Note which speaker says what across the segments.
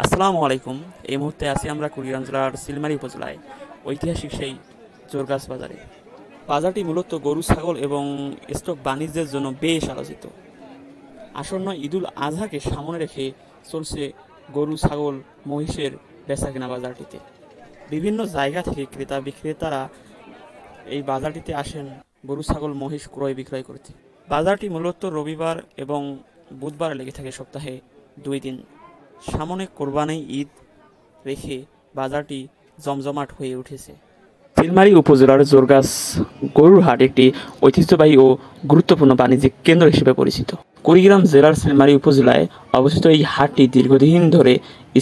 Speaker 1: আসসালামু আলাইকুম। এই মুহূর্তে আছি আমরা কুড়িগ্রাম জেলার সিলমারী উপজেলায় ঐতিহাসিক সেই জোরগাছ বাজারে। বাজারটি মূলত গরু ছাগল এবং স্টক বাণিজ্যের জন্য বেশ আলোচিত। আসন্ন ঈদুল আজহাকে সামনে রেখে চলছে গরু ছাগল মহিষের বেচাকেনা বাজারটিতে। বিভিন্ন জায়গা থেকে ক্রেতা বিক্রেতারা এই বাজারটিতে আসেন গরু ছাগল মহিষ ক্রয় বিক্রয় করতে। বাজারটি মূলত রবিবার এবং বুধবার লেগে থাকে সপ্তাহে 2 দিন। সামনে কোরবানি ঈদ রেখে বাজারটি জমজমাট হয়ে উঠেছে। চিলমারী উপজেলার জোরগাছ গরুর হাট একটি ঐতিহ্যবাহী ও গুরুত্বপূর্ণ বাণিজ্যিক কেন্দ্র হিসেবে পরিচিত। কুড়িগ্রাম জেলার চিলমারী উপজেলায় অবস্থিত এই হাটটি দীর্ঘদিন ধরে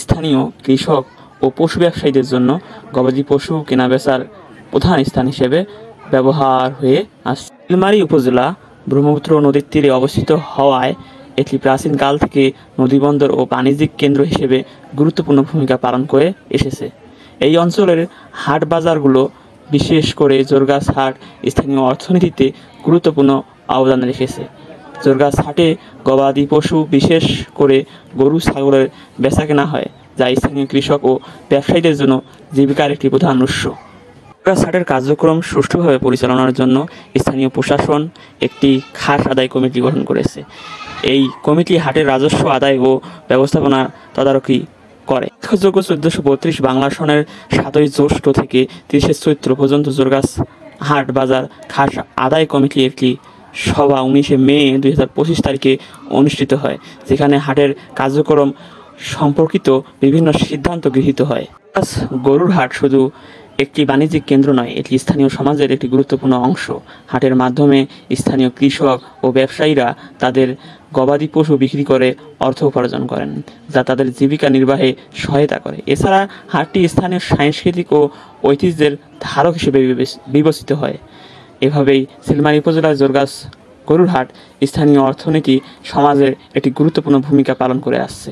Speaker 1: স্থানীয় কৃষক ও পশু ব্যবসায়ীদের জন্য গবাদি পশু কেনাবেচার প্রধান স্থান হিসেবে ব্যবহার হয়ে আসছে। চিলমারী উপজেলা ব্রহ্মপুত্র নদীর তীরে অবস্থিত হওয়ায় এটি প্রাচীনকাল থেকে নদীবন্দর ও বাণিজ্যিক কেন্দ্র হিসেবে গুরুত্বপূর্ণ ভূমিকা পালন করে এসেছে। এই অঞ্চলের হাট বাজারগুলো, বিশেষ করে জোরগাছ হাট, স্থানীয় অর্থনীতিতে গুরুত্বপূর্ণ অবদান রেখেছে। জোরগাছ হাটে গবাদি পশু, বিশেষ করে গরু ছাগলের বেচাকেনা হয়, যা স্থানীয় কৃষক ও ব্যবসায়ীদের জন্য জীবিকার একটি প্রধান উৎস। জোরগাছ হাটের কার্যক্রম সুষ্ঠুভাবে পরিচালনার জন্য স্থানীয় প্রশাসন একটি খাস আদায় কমিটি গঠন করেছে। এই কমিটি হাটের রাজস্ব আদায় ও ব্যবস্থাপনা তদারকি করে। উল্লেখযোগ্য 1432 বাংলা সনের 7ই জ্যৈষ্ঠ থেকে 30 চৈত্র পর্যন্ত জোরগাছ হাট বাজার খাস আদায় কমিটির একটি সভা 19 মে 2025 তারিখে অনুষ্ঠিত হয়, যেখানে হাটের কার্যক্রম সম্পর্কিত বিভিন্ন সিদ্ধান্ত গৃহীত হয়। গরুর হাট শুধু একটি বাণিজ্যিক কেন্দ্র নয়, এটি স্থানীয় সমাজের একটি গুরুত্বপূর্ণ অংশ। হাটের মাধ্যমে স্থানীয় কৃষক ও ব্যবসায়ীরা তাদের গবাদি পশু বিক্রি করে অর্থ উপার্জন করেন, যা তাদের জীবিকা নির্বাহে সহায়তা করে। এছাড়া হাটটি স্থানীয় সাংস্কৃতিক ও ঐতিহ্যের ধারক হিসেবে বিবেচিত হয়। এভাবেই চিলমারী উপজেলার জোরগাছ গরুর হাট স্থানীয় অর্থনীতি সমাজের একটি গুরুত্বপূর্ণ ভূমিকা পালন করে আসছে।